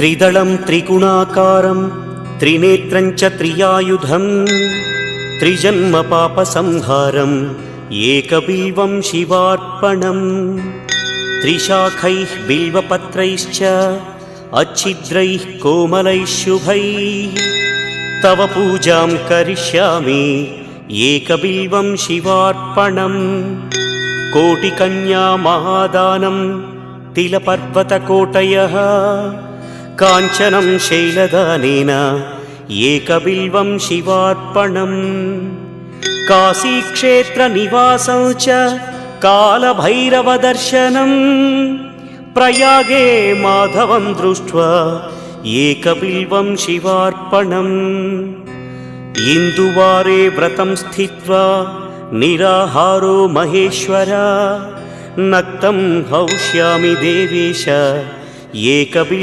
त्रिदलं त्रिगुणाकारं त्रिनेत्रं च त्रियायुधं त्रिजन्म पापसंहारम् एकबिल्वं शिवार्पणम् त्रिशाखैः बिल्वपत्रैश्च अच्छिद्रैः कोमलैः शुभैः तव पूजां करिष्यामि एकबिल्वं शिवार्पणम् कोटिकन्या महादानं तिलपर्वतकोटयः काञ्चनं शैलदानेन एकबिल्वं शिवार्पणम् काशीक्षेत्रनिवासं च कालभैरवदर्शनं प्रयागे माधवं दृष्ट्वा एकबिल्वं शिवार्पणम् इन्दुवारे व्रतं स्थित्वा निराहारो महेश्वर नक्तं हौष्यामि देवेश एकबिल्वम्